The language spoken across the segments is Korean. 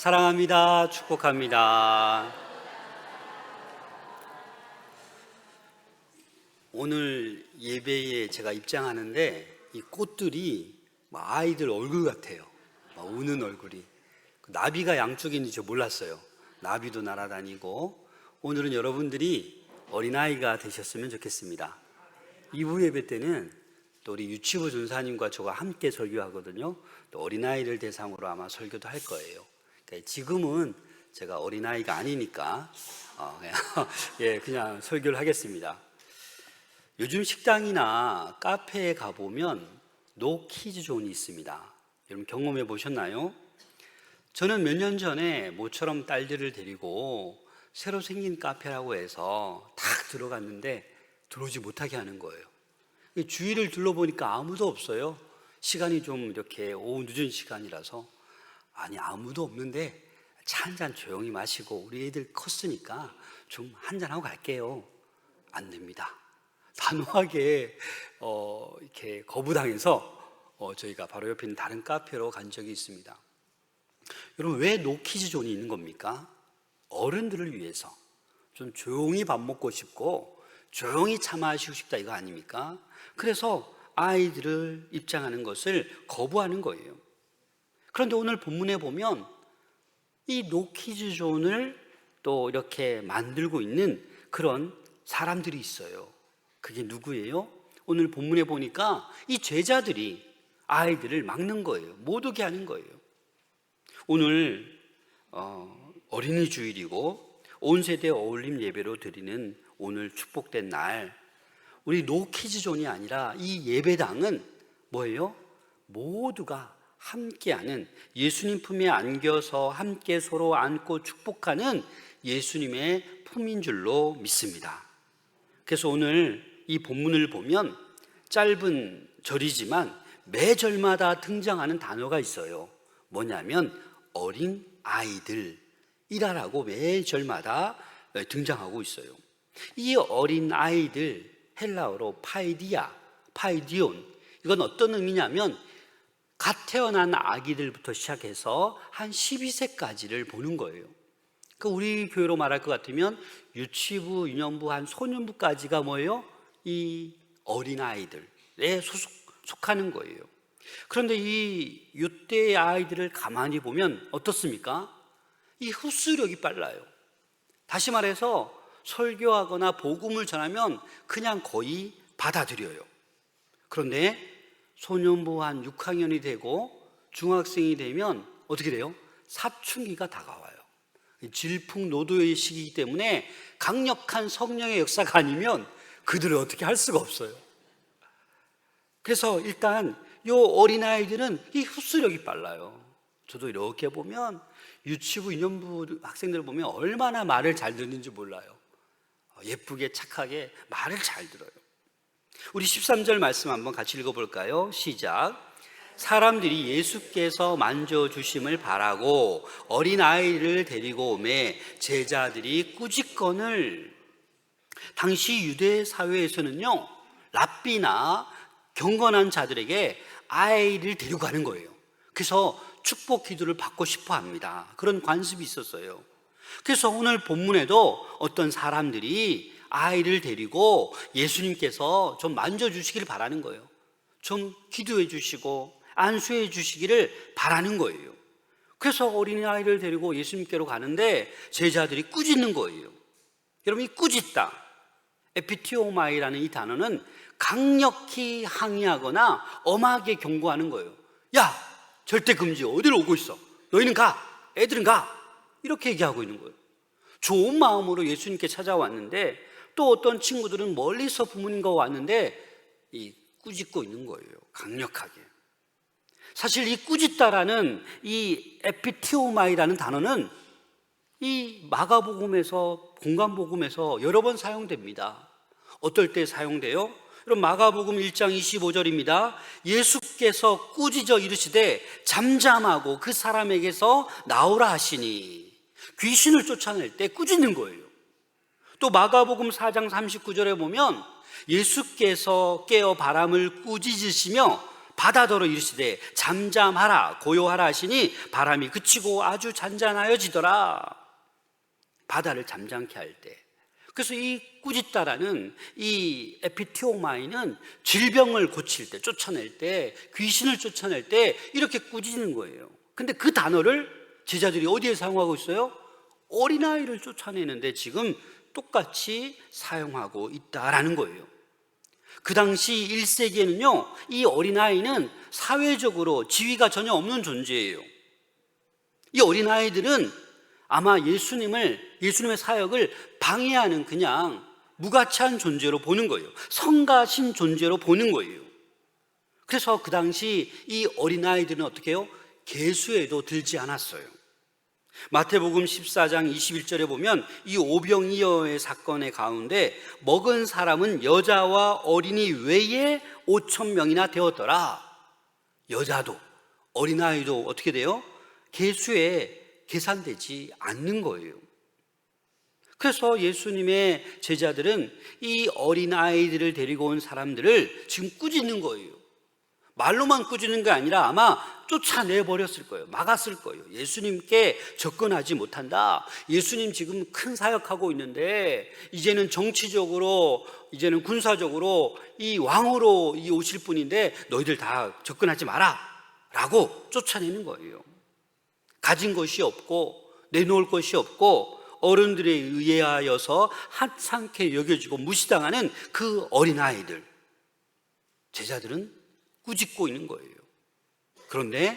사랑합니다. 축복합니다. 오늘 예배에 제가 입장하는데 이 꽃들이 아이들 얼굴 같아요. 우는 얼굴이. 나비가 양쪽에 있는지 몰랐어요. 나비도 날아다니고. 오늘은 여러분들이 어린아이가 되셨으면 좋겠습니다. 2부 예배 때는 또 우리 유치부 전사님과 저와 함께 설교하거든요. 또 어린아이를 대상으로 아마 설교도 할 거예요. 그러니까 지금은 제가 어린아이가 아니니까 그냥 설교를 하겠습니다. 요즘 식당이나 카페에 가보면 노 키즈 존이 있습니다. 여러분 경험해 보셨나요? 저는 몇 년 전에 모처럼 딸들을 데리고 새로 생긴 카페라고 해서 탁 들어갔는데 들어오지 못하게 하는 거예요. 주위를 둘러보니까 아무도 없어요. 시간이 좀 이렇게 오후 늦은 시간이라서 아무도 없는데 차 한 잔 조용히 마시고 우리 애들 컸으니까 좀 한 잔 하고 갈게요. 안 됩니다. 단호하게 이렇게 거부당해서 저희가 바로 옆에 있는 다른 카페로 간 적이 있습니다. 여러분 왜 노키즈 존이 있는 겁니까? 어른들을 위해서 좀 조용히 밥 먹고 싶고 조용히 차 마시고 싶다 이거 아닙니까? 그래서 아이들을 입장하는 것을 거부하는 거예요. 그런데 오늘 본문에 보면 이 노키즈 존을 또 이렇게 만들고 있는 그런 사람들이 있어요. 그게 누구예요? 오늘 본문에 보니까 이 제자들이 아이들을 막는 거예요. 못 오게 하는 거예요. 오늘 어린이 주일이고 온 세대 어울림 예배로 드리는 오늘 축복된 날, 우리 노키즈 존이 아니라 이 예배당은 뭐예요? 모두가 함께하는, 예수님 품에 안겨서 함께 서로 안고 축복하는 예수님의 품인 줄로 믿습니다. 그래서 오늘 이 본문을 보면 짧은 절이지만 매 절마다 등장하는 단어가 있어요. 뭐냐면 어린 아이들이라고 매 절마다 등장하고 있어요. 이 어린 아이들, 헬라어로 파이디온, 이건 어떤 의미냐면 갓 태어난 아기들부터 시작해서 한 12세까지를 보는 거예요. 우리 교회로 말할 것 같으면 유치부, 유년부, 한 소년부까지가 뭐예요? 이 어린아이들에 속하는 거예요. 그런데 이 이때의 아이들을 가만히 보면 어떻습니까? 이 흡수력이 빨라요. 다시 말해서 설교하거나 복음을 전하면 그냥 거의 받아들여요. 그런데 소년부 한 6학년이 되고 중학생이 되면 어떻게 돼요? 사춘기가 다가와요. 질풍노도의 시기이기 때문에 강력한 성령의 역사가 아니면 그들을 어떻게 할 수가 없어요. 그래서 일단 이 어린아이들은 이 흡수력이 빨라요. 저도 이렇게 보면 유치부, 유년부 학생들을 보면 얼마나 말을 잘 듣는지 몰라요. 예쁘게 착하게 말을 잘 들어요. 우리 13절 말씀 한번 같이 읽어볼까요? 시작. 사람들이 예수께서 만져주심을 바라고 어린아이를 데리고 오매 제자들이 꾸짖거늘. 당시 유대 사회에서는요, 랍비나 경건한 자들에게 아이를 데리고 가는 거예요. 그래서 축복 기도를 받고 싶어 합니다. 그런 관습이 있었어요. 그래서 오늘 본문에도 어떤 사람들이 아이를 데리고 예수님께서 좀 만져주시기를 바라는 거예요. 좀 기도해 주시고 안수해 주시기를 바라는 거예요. 그래서 어린아이를 데리고 예수님께로 가는데 제자들이 꾸짖는 거예요. 여러분, 이 꾸짖다, 에피티오마이라는 이 단어는 강력히 항의하거나 엄하게 경고하는 거예요. 야, 절대 금지, 어디로 오고 있어? 너희는 가, 애들은 가. 이렇게 얘기하고 있는 거예요. 좋은 마음으로 예수님께 찾아왔는데 또 어떤 친구들은 멀리서 부모님과 왔는데 이 꾸짖고 있는 거예요. 강력하게. 사실 이 꾸짖다라는 이 에피티오마이라는 단어는 이 마가복음에서, 공간복음에서 여러 번 사용됩니다. 어떨 때 사용돼요? 그럼 마가복음 1장 25절입니다. 예수께서 꾸짖어 이르시되 잠잠하고 그 사람에게서 나오라 하시니. 귀신을 쫓아낼 때 꾸짖는 거예요. 또 마가복음 4장 39절에 보면 예수께서 깨어 바람을 꾸짖으시며 바다더러 이르시되 잠잠하라 고요하라 하시니 바람이 그치고 아주 잔잔하여지더라. 바다를 잠잠케 할 때. 그래서 이 꾸짖다라는 이 에피티오마이는 질병을 고칠 때, 쫓아낼 때, 귀신을 쫓아낼 때 이렇게 꾸짖는 거예요. 근데 그 단어를 제자들이 어디에 사용하고 있어요? 어린아이를 쫓아내는데 지금 똑같이 사용하고 있다라는 거예요. 그 당시 1세기에는요, 이 어린아이는 사회적으로 지위가 전혀 없는 존재예요. 이 어린아이들은 아마 예수님의 사역을 방해하는 그냥 무가치한 존재로 보는 거예요. 성가신 존재로 보는 거예요. 그래서 그 당시 이 어린아이들은 어떻게 해요? 계수에도 들지 않았어요. 마태복음 14장 21절에 보면 이 오병이어의 사건의 가운데 먹은 사람은 여자와 어린이 외에 5,000명이나 되었더라. 여자도 어린아이도 어떻게 돼요? 계수에 계산되지 않는 거예요. 그래서 예수님의 제자들은 이 어린아이들을 데리고 온 사람들을 지금 꾸짖는 거예요. 말로만 꾸짖는 게 아니라 아마 쫓아내버렸을 거예요. 막았을 거예요. 예수님께 접근하지 못한다. 예수님 지금 큰 사역하고 있는데 이제는 정치적으로, 이제는 군사적으로 이 왕으로 오실 분인데 너희들 다 접근하지 마라 라고 쫓아내는 거예요. 가진 것이 없고 내놓을 것이 없고 어른들에 의하여서 하찮게 여겨지고 무시당하는 그 어린아이들, 제자들은 꾸짖고 있는 거예요. 그런데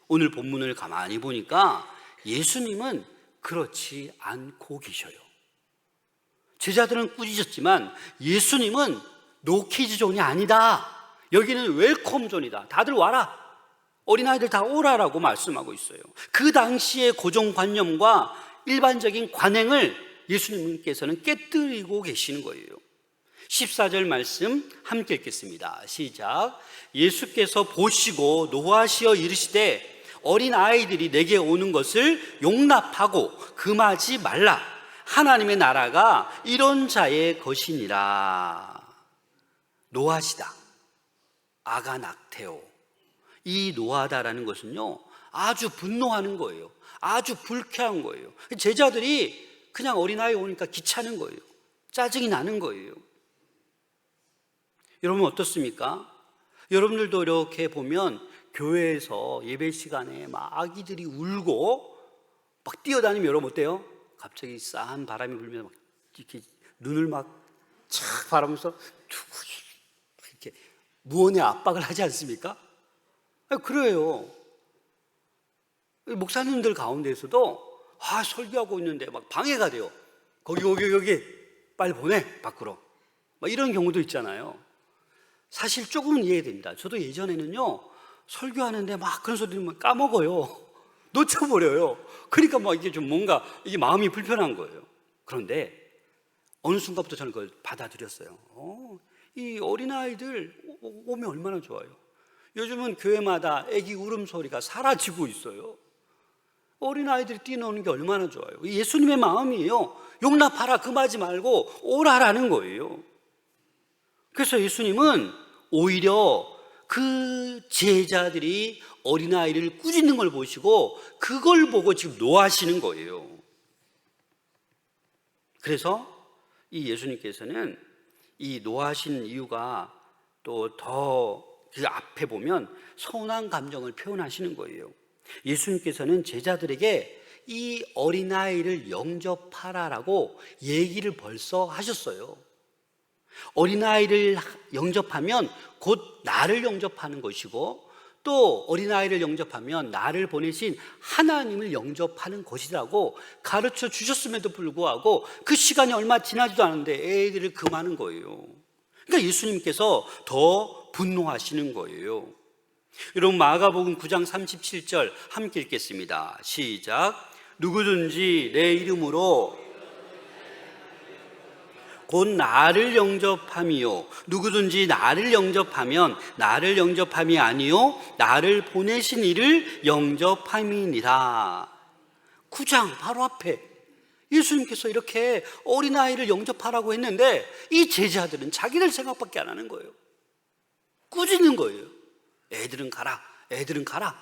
오늘 본문을 가만히 보니까 예수님은 그렇지 않고 계셔요. 제자들은 꾸짖었지만 예수님은 노키즈 존이 아니다. 여기는 웰컴 존이다. 다들 와라. 어린아이들 다 오라라고 말씀하고 있어요. 그 당시의 고정관념과 일반적인 관행을 예수님께서는 깨뜨리고 계시는 거예요. 14절 말씀 함께 읽겠습니다. 시작. 예수께서 보시고 노하시어 이르시되 어린아이들이 내게 오는 것을 용납하고 금하지 말라. 하나님의 나라가 이런 자의 것이니라. 노하시다, 아가낙테오. 이 노하다라는 것은요, 아주 분노하는 거예요. 아주 불쾌한 거예요. 제자들이 그냥 어린아이 오니까 귀찮은 거예요. 짜증이 나는 거예요. 여러분 어떻습니까? 여러분들도 이렇게 보면 교회에서 예배 시간에 막 아기들이 울고 막 뛰어다니면 여러분 어때요? 갑자기 싸한 바람이 불면 막 이렇게 눈을 막 착 바라면서 이렇게 무언의 압박을 하지 않습니까? 그래요. 목사님들 가운데에서도 설교하고 있는데 막 방해가 돼요. 거기 빨리 보내 밖으로. 막 이런 경우도 있잖아요. 사실 조금은 이해됩니다. 저도 예전에는요, 설교하는데 막 그런 소리 들으면 까먹어요. 놓쳐버려요. 그러니까 막 이게 좀 뭔가 이게 마음이 불편한 거예요. 그런데 어느 순간부터 저는 그걸 받아들였어요. 이 어린아이들 오면 얼마나 좋아요. 요즘은 교회마다 애기 울음소리가 사라지고 있어요. 어린아이들이 뛰노는 게 얼마나 좋아요. 예수님의 마음이에요. 용납하라, 금하지 말고 오라라는 거예요. 그래서 예수님은 오히려 그 제자들이 어린아이를 꾸짖는 걸 보시고 그걸 보고 지금 노하시는 거예요. 그래서 이 예수님께서는 이 노하신 이유가 또 더 그 앞에 보면 서운한 감정을 표현하시는 거예요. 예수님께서는 제자들에게 이 어린아이를 영접하라라고 얘기를 벌써 하셨어요. 어린아이를 영접하면 곧 나를 영접하는 것이고 또 어린아이를 영접하면 나를 보내신 하나님을 영접하는 것이라고 가르쳐 주셨음에도 불구하고 그 시간이 얼마 지나지도 않은데 애들을 금하는 거예요. 그러니까 예수님께서 더 분노하시는 거예요. 여러분 마가복음 9장 37절 함께 읽겠습니다. 시작. 누구든지 내 이름으로 곧 나를 영접함이요 누구든지 나를 영접하면 나를 영접함이 아니요 나를 보내신 이를 영접함이니라. 9장 바로 앞에 예수님께서 이렇게 어린아이를 영접하라고 했는데 이 제자들은 자기들 생각밖에 안 하는 거예요. 꾸짖는 거예요. 애들은 가라, 애들은 가라,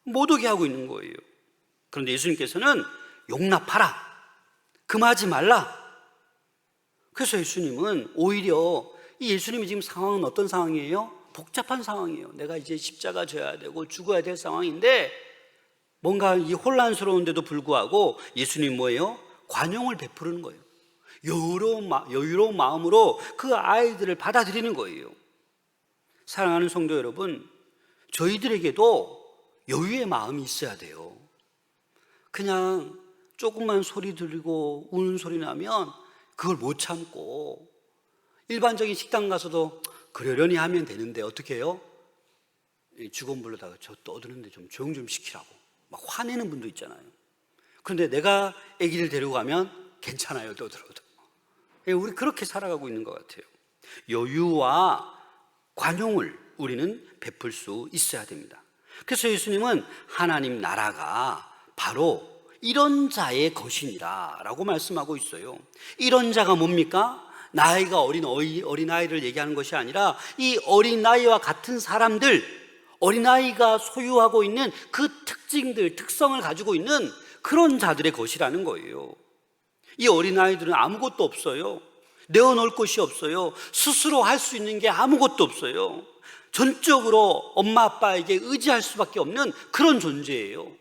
못 오게 하고 있는 거예요. 그런데 예수님께서는 용납하라, 금하지 말라. 그래서 예수님은 오히려 이 예수님이 지금 상황은 어떤 상황이에요? 복잡한 상황이에요. 내가 이제 십자가 져야 되고 죽어야 될 상황인데 뭔가 이 혼란스러운데도 불구하고 예수님 뭐예요? 관용을 베푸는 거예요. 여유로운 마음으로 그 아이들을 받아들이는 거예요. 사랑하는 성도 여러분, 저희들에게도 여유의 마음이 있어야 돼요. 그냥 조금만 소리 들리고 우는 소리 나면 그걸 못 참고 일반적인 식당 가서도 그러려니 하면 되는데 어떻게 해요? 직원 불러다가 저 떠드는데 좀 조용 좀 시키라고 막 화내는 분도 있잖아요. 그런데 내가 아기를 데리고 가면 괜찮아요, 떠들어도. 우리 그렇게 살아가고 있는 것 같아요. 여유와 관용을 우리는 베풀 수 있어야 됩니다. 그래서 예수님은 하나님 나라가 바로 이런 자의 것이니라 라고 말씀하고 있어요. 이런 자가 뭡니까? 나이가 어린아이를 얘기하는 것이 아니라 이 어린아이와 같은 사람들, 어린아이가 소유하고 있는 그 특징들, 특성을 가지고 있는 그런 자들의 것이라는 거예요. 이 어린아이들은 아무것도 없어요. 내어놓을 곳이 없어요. 스스로 할 수 있는 게 아무것도 없어요. 전적으로 엄마 아빠에게 의지할 수밖에 없는 그런 존재예요.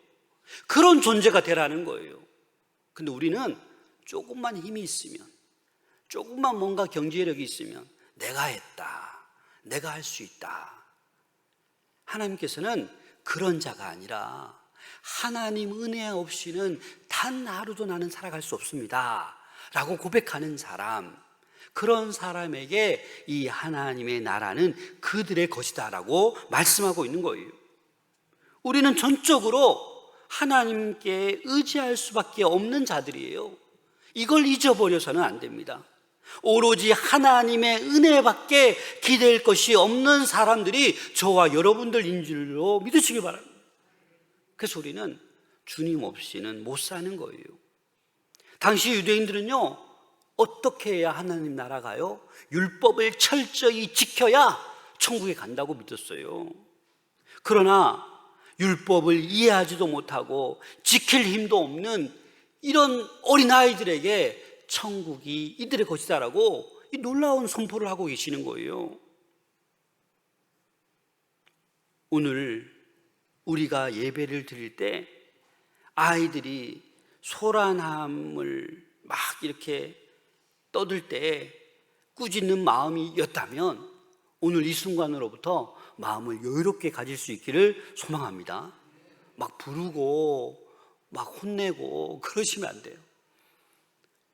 그런 존재가 되라는 거예요. 근데 우리는 조금만 힘이 있으면, 조금만 뭔가 경제력이 있으면 내가 했다, 내가 할 수 있다. 하나님께서는 그런 자가 아니라 하나님 은혜 없이는 단 하루도 나는 살아갈 수 없습니다 라고 고백하는 사람, 그런 사람에게 이 하나님의 나라는 그들의 것이다 라고 말씀하고 있는 거예요. 우리는 전적으로 하나님께 의지할 수밖에 없는 자들이에요. 이걸 잊어버려서는 안 됩니다. 오로지 하나님의 은혜밖에 기댈 것이 없는 사람들이 저와 여러분들인 줄로 믿으시기 바랍니다. 그래서 우리는 주님 없이는 못 사는 거예요. 당시 유대인들은요, 어떻게 해야 하나님 나라가요? 율법을 철저히 지켜야 천국에 간다고 믿었어요. 그러나 율법을 이해하지도 못하고 지킬 힘도 없는 이런 어린아이들에게 천국이 이들의 것이다라고 이 놀라운 선포를 하고 계시는 거예요. 오늘 우리가 예배를 드릴 때 아이들이 소란함을 막 이렇게 떠들 때 꾸짖는 마음이었다면 오늘 이 순간으로부터 마음을 여유롭게 가질 수 있기를 소망합니다. 막 부르고 막 혼내고 그러시면 안 돼요.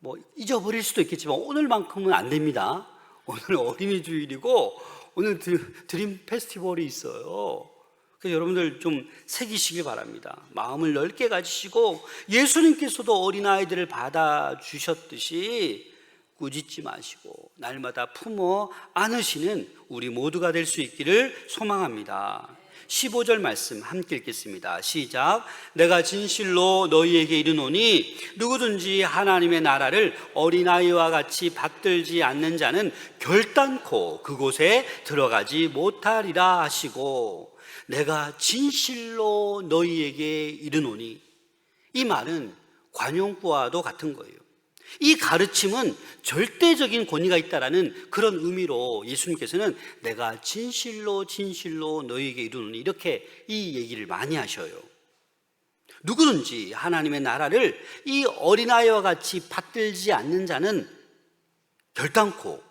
뭐 잊어버릴 수도 있겠지만 오늘만큼은 안 됩니다. 오늘 어린이 주일이고 오늘 드림 페스티벌이 있어요. 그래서 여러분들 좀 새기시길 바랍니다. 마음을 넓게 가지시고 예수님께서도 어린아이들을 받아주셨듯이 꾸짖지 마시고 날마다 품어 안으시는 우리 모두가 될 수 있기를 소망합니다. 15절 말씀 함께 읽겠습니다. 시작. 내가 진실로 너희에게 이르노니 누구든지 하나님의 나라를 어린아이와 같이 받들지 않는 자는 결단코 그곳에 들어가지 못하리라 하시고, 내가 진실로 너희에게 이르노니, 이 말은 관용구와도 같은 거예요. 이 가르침은 절대적인 권위가 있다라는 그런 의미로 예수님께서는 내가 진실로 너희에게 이르노니 이렇게 이 얘기를 많이 하셔요. 누구든지 하나님의 나라를 이 어린아이와 같이 받들지 않는 자는 결단코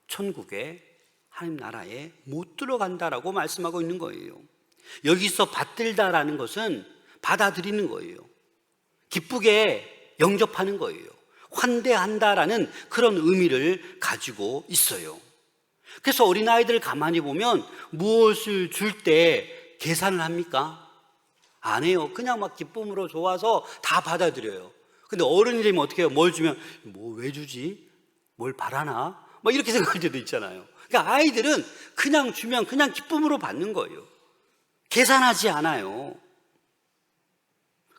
천국에 하나님 나라에 못 들어간다라고 말씀하고 있는 거예요. 여기서 받들다라는 것은 받아들이는 거예요. 기쁘게 영접하는 거예요. 환대한다라는 그런 의미를 가지고 있어요. 그래서 어린아이들을 가만히 보면 무엇을 줄 때 계산을 합니까? 안 해요. 그냥 막 기쁨으로 좋아서 다 받아들여요. 근데 어른이 되면 어떻게 해요? 뭘 주면 뭐 왜 주지? 뭘 바라나? 막 이렇게 생각할 때도 있잖아요. 그러니까 아이들은 그냥 주면 그냥 기쁨으로 받는 거예요. 계산하지 않아요.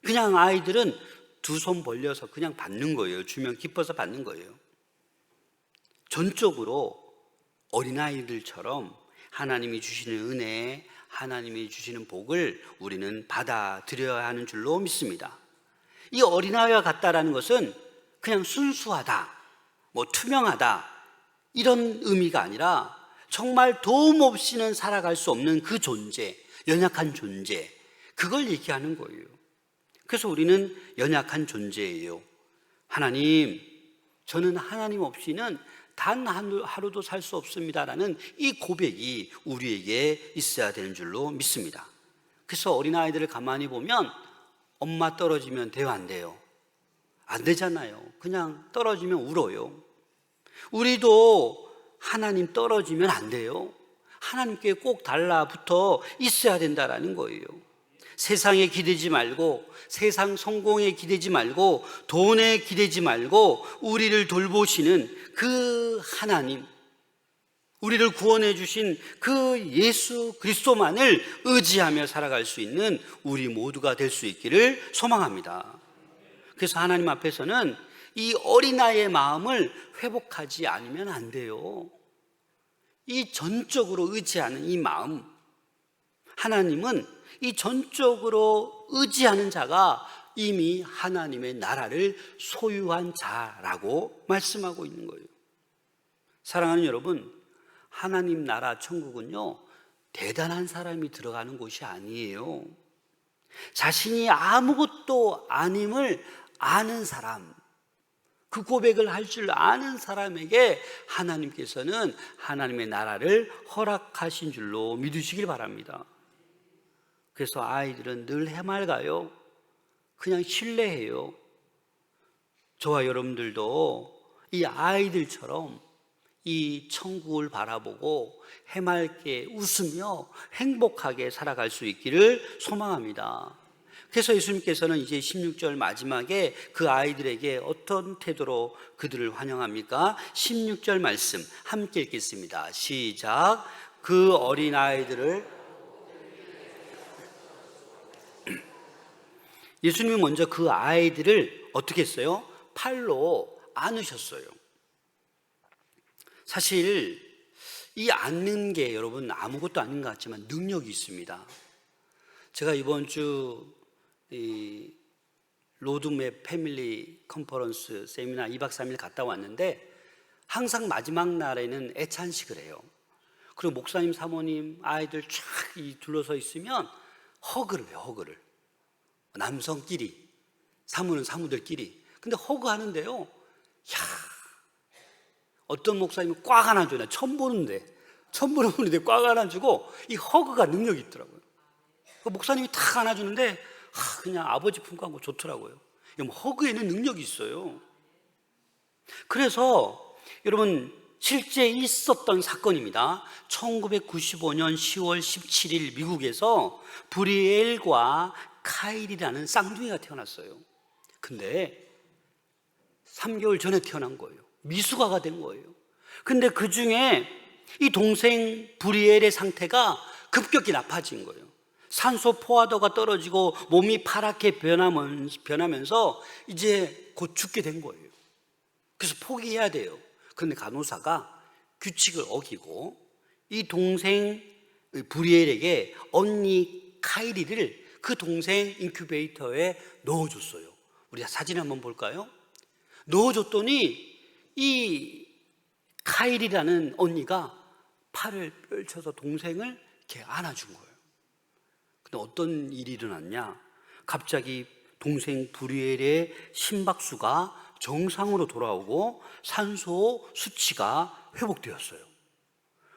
그냥 아이들은 두 손 벌려서 그냥 받는 거예요. 주면 기뻐서 받는 거예요. 전적으로 어린아이들처럼 하나님이 주시는 은혜, 하나님이 주시는 복을 우리는 받아들여야 하는 줄로 믿습니다. 이 어린아이와 같다라는 것은 그냥 순수하다, 투명하다 이런 의미가 아니라 정말 도움 없이는 살아갈 수 없는 그 존재, 연약한 존재, 그걸 얘기하는 거예요. 그래서 우리는 연약한 존재예요. 하나님, 저는 하나님 없이는 단 하루도 살 수 없습니다라는 이 고백이 우리에게 있어야 되는 줄로 믿습니다. 그래서 어린아이들을 가만히 보면 엄마 떨어지면 돼요, 안 돼요? 안 되잖아요. 그냥 떨어지면 울어요. 우리도 하나님 떨어지면 안 돼요. 하나님께 꼭 달라붙어 있어야 된다라는 거예요. 세상에 기대지 말고, 세상 성공에 기대지 말고, 돈에 기대지 말고, 우리를 돌보시는 그 하나님, 우리를 구원해 주신 그 예수 그리스도만을 의지하며 살아갈 수 있는 우리 모두가 될 수 있기를 소망합니다. 그래서 하나님 앞에서는 이 어린아이의 마음을 회복하지 않으면 안 돼요. 이 전적으로 의지하는 이 마음, 하나님은 이 전적으로 의지하는 자가 이미 하나님의 나라를 소유한 자라고 말씀하고 있는 거예요. 사랑하는 여러분, 하나님 나라 천국은요, 대단한 사람이 들어가는 곳이 아니에요. 자신이 아무것도 아님을 아는 사람, 그 고백을 할 줄 아는 사람에게 하나님께서는 하나님의 나라를 허락하신 줄로 믿으시길 바랍니다. 그래서 아이들은 늘 해맑아요. 그냥 신뢰해요. 저와 여러분들도 이 아이들처럼 이 천국을 바라보고 해맑게 웃으며 행복하게 살아갈 수 있기를 소망합니다. 그래서 예수님께서는 이제 16절 마지막에 그 아이들에게 어떤 태도로 그들을 환영합니까? 16절 말씀 함께 읽겠습니다. 시작. 그 어린아이들을, 예수님이 먼저 그 아이들을 어떻게 했어요? 팔로 안으셨어요. 사실 이 안는 게 여러분 아무것도 아닌 것 같지만 능력이 있습니다. 제가 이번 주 로드맵 패밀리 컨퍼런스 세미나 2박 3일 갔다 왔는데 항상 마지막 날에는 애찬식을 해요. 그리고 목사님, 사모님, 아이들 쫙 둘러서 있으면 허그를 해요. 허그를. 남성끼리, 사모는 사모들끼리. 근데 허그 하는데요, 야, 어떤 목사님이 꽉 안아줘요. 처음 보는데 꽉 안아주고, 이 허그가 능력이 있더라고요. 그 목사님이 탁 안아주는데 그냥 아버지 품고 하고 좋더라고요. 허그에는 능력이 있어요. 그래서 여러분, 실제 있었던 사건입니다. 1995년 10월 17일 미국에서 브리엘과 카일이라는 쌍둥이가 태어났어요. 근데 3개월 전에 태어난 거예요. 미숙아가 된 거예요. 근데 그 중에 이 동생 브리엘의 상태가 급격히 나빠진 거예요. 산소 포화도가 떨어지고 몸이 파랗게 변하면서 이제 곧 죽게 된 거예요. 그래서 포기해야 돼요. 그런데 간호사가 규칙을 어기고 이 동생 브리엘에게 언니 카이리를 그 동생 인큐베이터에 넣어줬어요. 우리 사진 한번 볼까요? 넣어줬더니 이 카이리라는 언니가 팔을 펼쳐서 동생을 이렇게 안아준 거예요. 근데 어떤 일이 일어났냐? 갑자기 동생 브리엘의 심박수가 정상으로 돌아오고 산소 수치가 회복되었어요.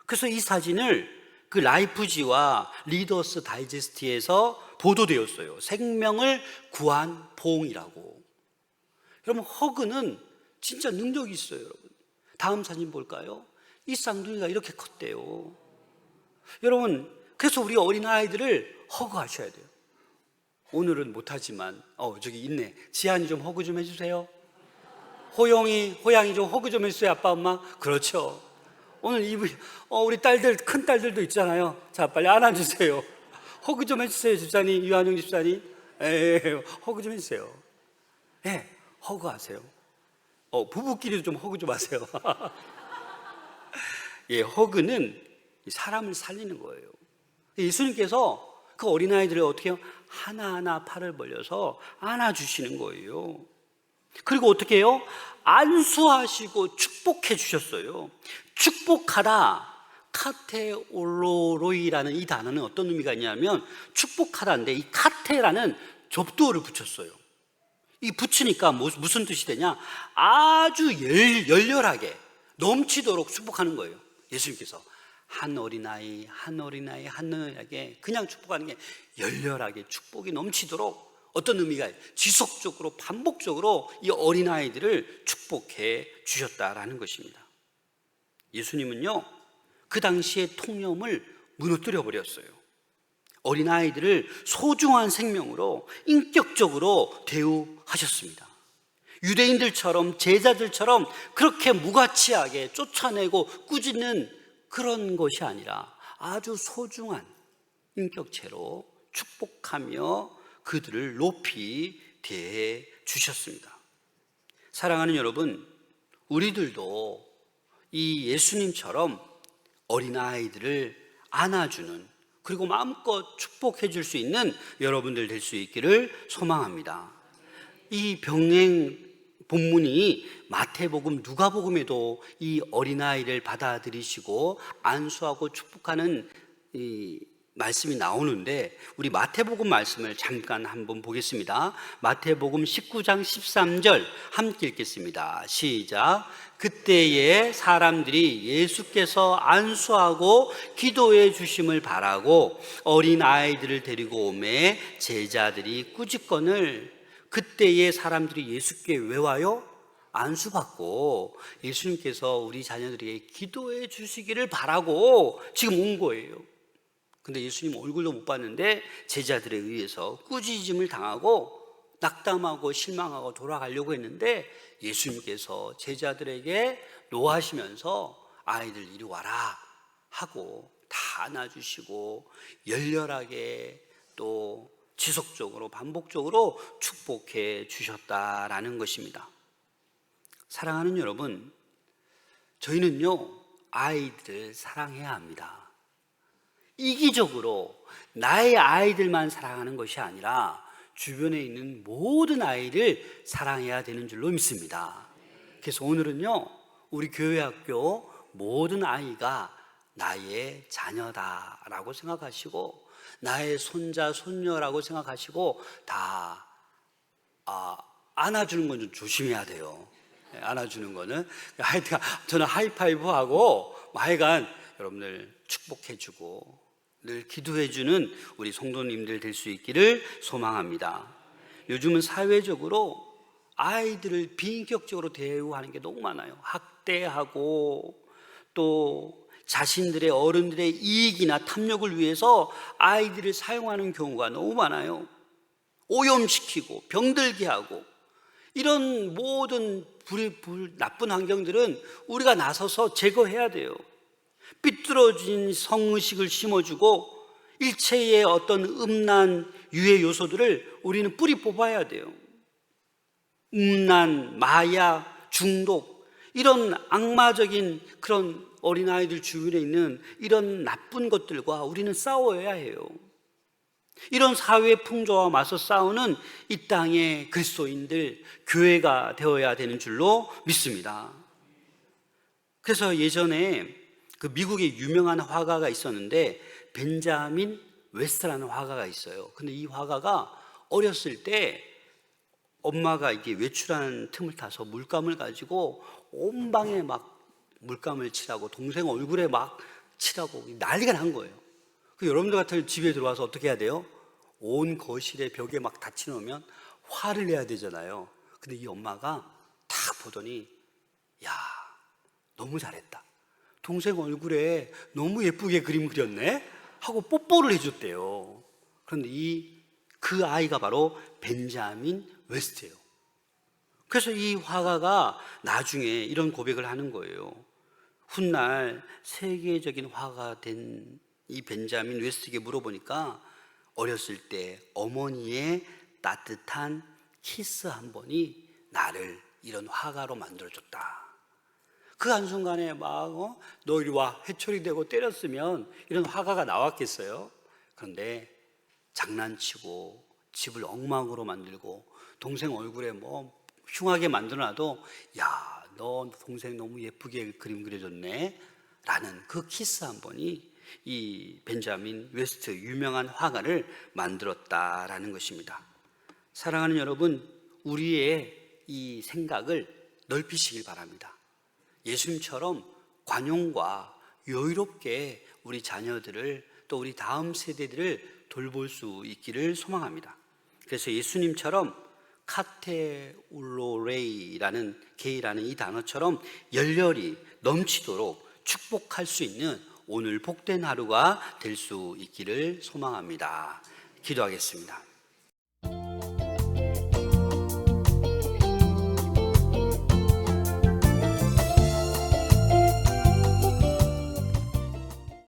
그래서 이 사진을 그 라이프지와 리더스 다이제스트에서 보도되었어요. 생명을 구한 봉이라고. 여러분, 허그는 진짜 능력이 있어요, 여러분. 다음 사진 볼까요? 이 쌍둥이가 이렇게 컸대요. 여러분, 그래서 우리 어린아이들을 허그하셔야 돼요. 오늘은 못하지만 저기 있네. 지한이 좀 허그 좀 해주세요. 호양이 좀 허그 좀 해주세요. 아빠 엄마. 그렇죠. 오늘 우리 딸들, 큰 딸들도 있잖아요. 자, 빨리 안아주세요. 허그 좀 해주세요, 집사님. 유한영 집사님. 허그 좀 해주세요. 네, 허그 하세요. 부부끼리도 좀 허그 좀 하세요. 예, 허그는 사람을 살리는 거예요. 예수님께서 그 어린아이들을 어떻게 해요? 하나하나 팔을 벌려서 안아주시는 거예요. 그리고 어떻게 해요? 안수하시고 축복해 주셨어요. 축복하다, 카테올로로이라는 이 단어는 어떤 의미가 있냐면 축복하다인데, 이 카테라는 접두어를 붙였어요. 이 붙이니까 무슨 뜻이 되냐? 아주 열렬하게 넘치도록 축복하는 거예요. 예수님께서 한 어린아이 한어린아이에게 그냥 축복하는 게 열렬하게 축복이 넘치도록 어떤 의미가 지속적으로 반복적으로 이 어린아이들을 축복해 주셨다라는 것입니다. 예수님은요, 그 당시의 통념을 무너뜨려 버렸어요. 어린아이들을 소중한 생명으로 인격적으로 대우하셨습니다. 유대인들처럼 제자들처럼 그렇게 무가치하게 쫓아내고 꾸짖는 그런 것이 아니라 아주 소중한 인격체로 축복하며 그들을 높이 대해 주셨습니다. 사랑하는 여러분, 우리들도 이 예수님처럼 어린아이들을 안아주는, 그리고 마음껏 축복해 줄 수 있는 여러분들 될 수 있기를 소망합니다. 이 병행 본문이 마태복음, 누가복음에도 이 어린아이를 받아들이시고 안수하고 축복하는 이 말씀이 나오는데, 우리 마태복음 말씀을 잠깐 한번 보겠습니다. 마태복음 19장 13절 함께 읽겠습니다. 시작. 그때에 사람들이 예수께서 안수하고 기도해 주심을 바라고 어린 아이들을 데리고 오매 제자들이 꾸짖거늘. 그때에 사람들이 예수께 왜 와요? 안수받고 예수님께서 우리 자녀들에게 기도해 주시기를 바라고 지금 온 거예요. 근데 예수님 얼굴도 못 봤는데 제자들에 의해서 꾸짖음을 당하고 낙담하고 실망하고 돌아가려고 했는데, 예수님께서 제자들에게 노하시면서 아이들 이리 와라 하고 다 안아주시고 열렬하게 또 지속적으로 반복적으로 축복해 주셨다라는 것입니다. 사랑하는 여러분, 저희는요, 아이들을 사랑해야 합니다. 이기적으로 나의 아이들만 사랑하는 것이 아니라 주변에 있는 모든 아이를 사랑해야 되는 줄로 믿습니다. 그래서 오늘은요, 우리 교회 학교 모든 아이가 나의 자녀다라고 생각하시고 나의 손자, 손녀라고 생각하시고 다 안아주는 건 좀 조심해야 돼요. 안아주는 거는 하여튼 저는 하이파이브하고 하여간 여러분들 축복해주고 늘 기도해주는 우리 성도님들 될 수 있기를 소망합니다. 요즘은 사회적으로 아이들을 비인격적으로 대우하는 게 너무 많아요. 학대하고 또 자신들의 어른들의 이익이나 탐욕을 위해서 아이들을 사용하는 경우가 너무 많아요. 오염시키고 병들게 하고, 이런 모든 나쁜 환경들은 우리가 나서서 제거해야 돼요. 삐뚤어진 성의식을 심어주고 일체의 어떤 음란 유해 요소들을 우리는 뿌리 뽑아야 돼요. 음란, 마약, 중독, 이런 악마적인 그런 어린아이들 주변에 있는 이런 나쁜 것들과 우리는 싸워야 해요. 이런 사회 풍조와 맞서 싸우는 이 땅의 그리스도인들, 교회가 되어야 되는 줄로 믿습니다. 그래서 예전에 그 미국의 유명한 화가가 있었는데 벤자민 웨스트라는 화가가 있어요. 근데 이 화가가 어렸을 때 엄마가 이게 외출하는 틈을 타서 물감을 가지고 온 방에 막 물감을 칠하고 동생 얼굴에 막 칠하고 난리가 난 거예요. 그 여러분들 같은 집에 들어와서 어떻게 해야 돼요? 온 거실에 벽에 막 닫혀 놓으면 화를 내야 되잖아요. 근데 이 엄마가 딱 보더니, 야, 너무 잘했다. 동생 얼굴에 너무 예쁘게 그림 그렸네? 하고 뽀뽀를 해줬대요. 그런데 그 아이가 바로 벤자민 웨스트예요. 그래서 이 화가가 나중에 이런 고백을 하는 거예요. 훗날 세계적인 화가가 된 이 벤자민 웨스트에게 물어보니까 어렸을 때 어머니의 따뜻한 키스 한 번이 나를 이런 화가로 만들어줬다. 그 한순간에 막 너 이리 와, 회초리 대고 때렸으면 이런 화가가 나왔겠어요? 그런데 장난치고 집을 엉망으로 만들고 동생 얼굴에 뭐 흉하게 만들어놔도 야, 너 동생 너무 예쁘게 그림 그려줬네 라는 그 키스 한 번이 이 벤자민 웨스트 유명한 화가를 만들었다라는 것입니다. 사랑하는 여러분, 우리의 이 생각을 넓히시길 바랍니다. 예수님처럼 관용과 여유롭게 우리 자녀들을 또 우리 다음 세대들을 돌볼 수 있기를 소망합니다. 그래서 예수님처럼 카테울로레이라는 게이라는 이 단어처럼 열렬히 넘치도록 축복할 수 있는 오늘 복된 하루가 될 수 있기를 소망합니다. 기도하겠습니다.